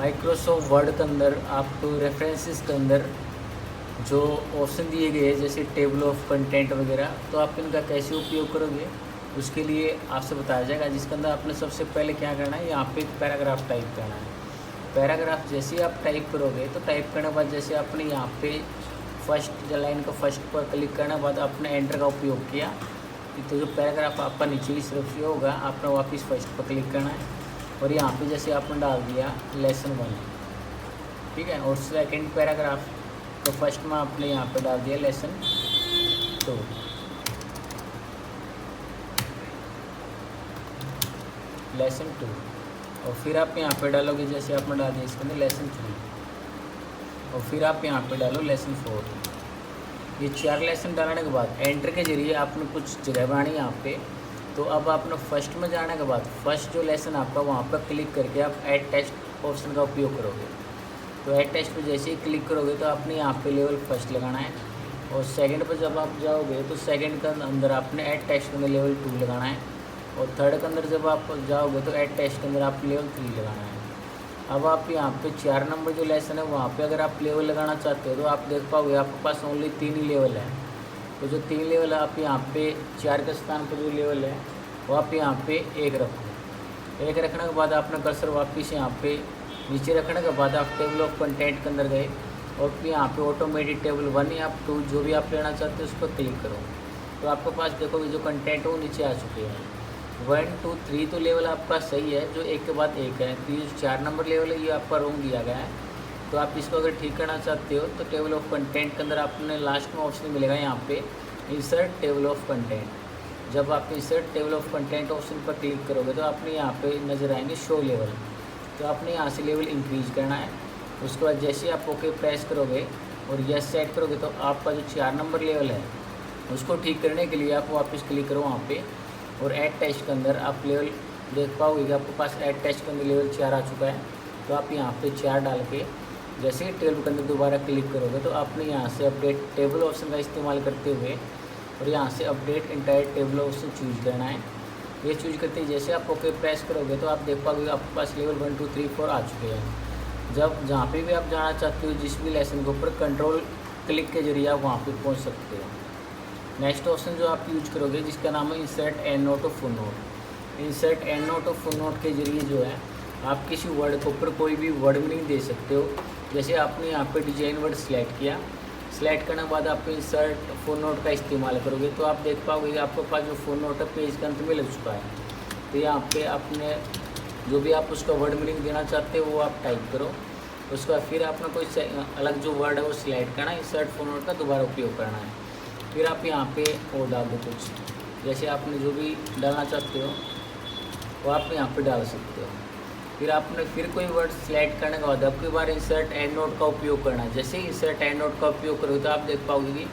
Microsoft word के अंदर आप रेफरेंसेस के अंदर जो ऑप्शन दिए गए हैं जैसे टेबल ऑफ कंटेंट वगैरह, तो आप इनका कैसे उपयोग करोगे उसके लिए आपसे बताया जाएगा। जिसके अंदर आपने सबसे पहले क्या करना है, यहाँ पे एक पैराग्राफ टाइप करना है। पैराग्राफ जैसे ही आप टाइप करोगे तो टाइप करने के बाद जैसे आपने यहाँ पे फर्स्ट लाइन का फर्स्ट पर क्लिक करने के बाद आपने एंटर का उपयोग किया, तो जो पैराग्राफ आपका नीचे की तरफ से होगा आपने वापस फर्स्ट पर क्लिक करना है और यहाँ पे जैसे आपने डाल दिया लेसन 1, ठीक है। और सेकंड पैराग्राफ तो फर्स्ट में आपने यहाँ पे डाल दिया लेसन 2, लेसन 2, और फिर आप यहाँ पे डालोगे जैसे आपने डाल दिया इसके अंदर लेसन 3, और फिर आप यहाँ पे डालो लेसन 4। ये 4 लेसन डालने के बाद एंटर के जरिए आपने कुछ जगह बनानी यहाँ पे। तो अब आपने फर्स्ट में जाने के बाद फर्स्ट जो लेसन आपका वहाँ पर क्लिक करके आप ऐड टेक्स्ट ऑप्शन का उपयोग करोगे। तो ऐड टेक्स्ट पे जैसे ही क्लिक करोगे तो आपने यहाँ पे लेवल फर्स्ट लगाना है, और सेकंड पर जब आप जाओगे तो सेकंड के अंदर आपने ऐड टेक्स्ट के अंदर लेवल 2 लगाना है, और थर्ड के अंदर जब आप जाओगे तो ऐड टेक्स्ट के अंदर आप लेवल 3 लगाना है। अब आप यहाँ पे 4 नंबर जो लेसन है वहाँ पे अगर आप लेवल लगाना चाहते हो तो आप देख पाओगे आपके पास ओनली 3 ही लेवल है। तो जो 3 लेवल है आप यहाँ पे 4 के स्थान पर जो लेवल है वो आप यहाँ पे 1 रखो। 1 रखने के बाद आपने कर्सर वापस यहाँ पे नीचे रखने के बाद आप टेबल ऑफ कंटेंट के अंदर गए और फिर यहाँ पे ऑटोमेटिक टेबल 1 या 2 जो भी आप लेना चाहते हो उस पर क्लिक करो। तो आपके पास देखोगे जो कंटेंट है वो नीचे आ चुके हैं। 1 2 3 तो लेवल आपका सही है, जो एक के बाद एक है। तो ये 4 नंबर लेवल है ये आपका रॉन्ग दिया गया है। तो आप इसको अगर ठीक करना चाहते हो तो टेबल ऑफ कंटेंट के अंदर आपने लास्ट में ऑप्शन मिलेगा यहाँ पे इंसर्ट टेबल ऑफ कंटेंट। जब आप insert table of content option पर क्लिक करोगे तो आपने यहाँ पे नज़र आएंगे शो लेवल। तो आपने यहाँ से लेवल इंक्रीज करना है। उसके बाद जैसे आप ओके प्रेस करोगे और यस सेट करोगे तो आपका जो 4 नंबर लेवल है उसको ठीक करने के लिए आप वापस क्लिक करो वहाँ पे, और ऐड टेक्स्ट के अंदर आप लेवल देख पाओगे कि आपके पास ऐड टेक्स्ट के अंदर लेवल 4 आ चुका है। तो आप यहाँ पे 4 डाल के जैसे ही टेबल के अंदर दोबारा क्लिक करोगे तो आपने यहाँ से अपडेट टेबल ऑप्शन का इस्तेमाल करते हुए और यहाँ से update entire table option choose करना है। ये चूज करते ही जैसे आप ओके प्रेस करोगे तो आप देख पाओगे आपके पास लेवल 1 2 3 4 आ चुके हैं। जब जहाँ पे भी आप जाना चाहते हो जिस भी लेसन के ऊपर कंट्रोल क्लिक के जरिए आप वहाँ पे पहुँच सकते हो। नेक्स्ट ऑप्शन जो आप यूज करोगे जिसका नाम है insert and note of full note. Insert and note of full note के जरिए जो है आप किसी वर्ड के ऊपर कोई भी वर्ड मीनिंग दे सकते हो। जैसे आपने यहाँ पे डिजाइन वर्ड सिलेक्ट किया, सिलेक्ट करने के बाद आप इंसर्ट फुल नोट का इस्तेमाल करोगे तो आप देख पाओगे कि आपके पास जो फुल नोट है पेज के अंत में लग चुका है। तो यहाँ पे आपने जो भी आप उसका वर्ड मीनिंग देना चाहते हो वो आप टाइप करो। उसके बाद फिर आपने कोई अलग जो वर्ड है वो सिलेक्ट करना है, इंसर्ट फुल नोट का दोबारा उपयोग करना है। फिर आप यहाँ पे वो डाल दो कुछ जैसे आपने जो भी डालना चाहते हो वो आप यहाँ पे डाल सकते हो। फिर आपने फिर कोई वर्ड सिलेक्ट करने के बाद अब की बार इंसर्ट एंड नोट का उपयोग करना है। जैसे ही इंसर्ट एंड नोट का उपयोग करोगे तो आप देख पाओगे कि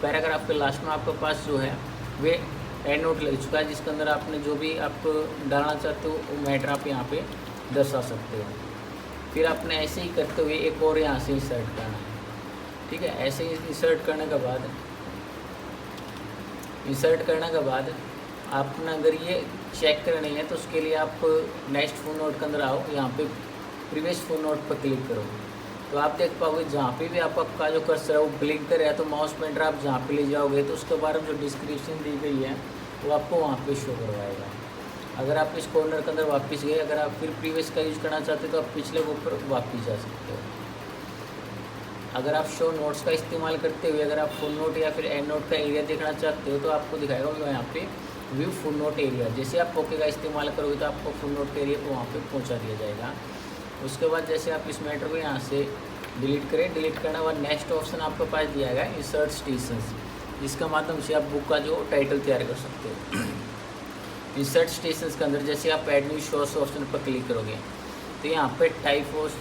पैराग्राफ के लास्ट में आपके पास जो है वे एंड नोट लग चुका है, जिसके अंदर आपने जो भी आप डालना चाहते हो वो मैटर आप यहाँ पे दर्शा सकते हो। फिर आपने ऐसे ही करते हुए एक और यहाँ से इंसर्ट करना है, ठीक है। ऐसे ही इंसर्ट करने के बाद आपने अगर ये चेक करनी है तो उसके लिए आप नेक्स्ट फुल नोट के अंदर आओ, यहाँ पे प्रीवियस फुल नोट पर क्लिक करो। तो आप देख पाओगे जहाँ पे भी आपका जो कर्सर है वो ब्लिंक कर रहा है तो माउस पॉइंटर आप जहाँ पे ले जाओगे तो उसके बारे में जो डिस्क्रिप्शन दी गई है वो आपको वहाँ पे शो करवाएगा। अगर आप इस कॉर्नर के अंदर वापस गए, अगर आप फिर प्रीवियस का यूज़ करना चाहते हो तो आप पिछले के ऊपर वापस जा सकते हो। अगर आप शो नोट्स का इस्तेमाल करते हुए अगर आप फुल नोट या फिर एंड नोट का एरिया देखना चाहते हो तो आपको दिखाएगा यहाँ पे व्यू फुल नोट एरिया। जैसे आप ओके का इस्तेमाल करोगे तो आपको फुल नोट के एरिया को वहाँ पे पहुँचा दिया जाएगा। उसके बाद जैसे आप इस मैटर को यहाँ से डिलीट करें, डिलीट करने के बाद नेक्स्ट ऑप्शन आपके पास दिया गया है इंसर्ट स्टेशंस, जिसके माध्यम से आप बुक का जो टाइटल तैयार कर सकते हो। इंसर्ट स्टेशंस के अंदर जैसे आप एड न्यू शोस ऑप्शन पर क्लिक करोगे तो यहाँ पे टाइप ऑफ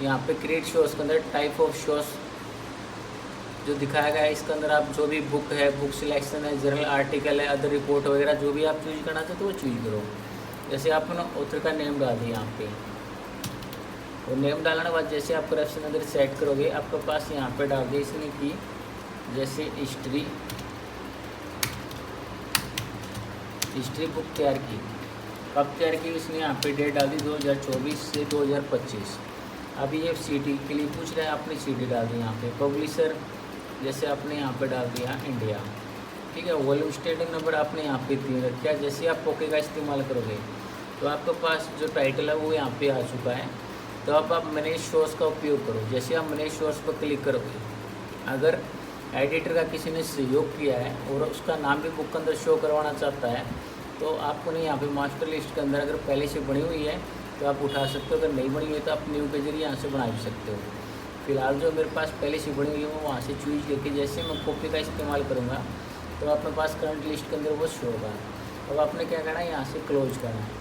यहाँ पे क्रिएट शोज के अंदर टाइप ऑफ शोज जो दिखाया गया है इसके अंदर आप जो भी बुक है, बुक सिलेक्शन है, जर्नल आर्टिकल है, अदर रिपोर्ट वगैरह जो भी आप चूज करना चाहते हो वो चूज करो। जैसे आपने ऑथर का नेम डाल दिया यहाँ पे, और नेम डालने के बाद जैसे आप करप्शन अगर सेट करोगे आपके पास यहाँ पे डाल दिया इसने की जैसे हिस्ट्री बुक तैयार की, कब तैयार की इसने यहाँ पे डेट डाल दी 2024 से 2025। अभी ये सिटी के लिए पूछ रहा है, आपने सिटी डाल दी यहाँ पे। पब्लिशर जैसे आपने यहाँ पे डाल दिया इंडिया, ठीक है। वॉल्यूम स्टेटिंग नंबर आपने यहाँ पे 3 रखा है। जैसे आप ओके का इस्तेमाल करोगे तो आपके पास जो टाइटल है वो यहाँ पे आ चुका है। तो अब आप मैनेज सोर्स का उपयोग करो। जैसे आप मैनेज सोर्स पर क्लिक करोगे, अगर एडिटर का किसी ने सहयोग किया है और उसका नाम भी बुक के अंदर शो करवाना चाहता है तो आपको नहीं यहाँ पे मास्टर लिस्ट के अंदर अगर पहले से बनी हुई है तो आप उठा सकते हो। अगर नहीं बनी हुई है तो आप न्यू के जरिए यहाँ से बना भी सकते हो। फिलहाल जो मेरे पास पहले से बनी हुई है वो वहाँ से चूज करके जैसे मैं कॉपी का इस्तेमाल करूँगा तो अपने पास करंट लिस्ट के अंदर वो शो होगा। अब आपने क्या करना है, यहाँ से क्लोज करना है।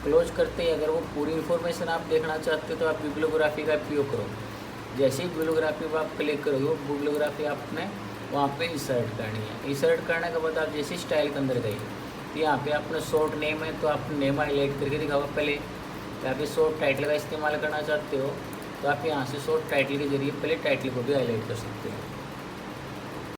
क्लोज करते ही अगर वो पूरी इन्फॉर्मेशन आप देखना चाहते हो तो आप बिब्लियोग्राफी का उपयोग करो। जैसे ही बिब्लियोग्राफी पर आप क्लिक करोगे वो बिब्लियोग्राफी आपने वहाँ पे इंसर्ट करनी है। इंसर्ट करने के बाद आप जैसे स्टाइल के अंदर गए तो यहाँ पे अपना शॉर्ट नेम है तो आप नेम हाईलाइट करके दिखाओ। पहले यहाँ पे शॉर्ट टाइटल का इस्तेमाल करना चाहते हो तो आप यहाँ से शॉर्ट टाइटल के जरिए पहले टाइटल को भी हाईलाइट कर सकते हो।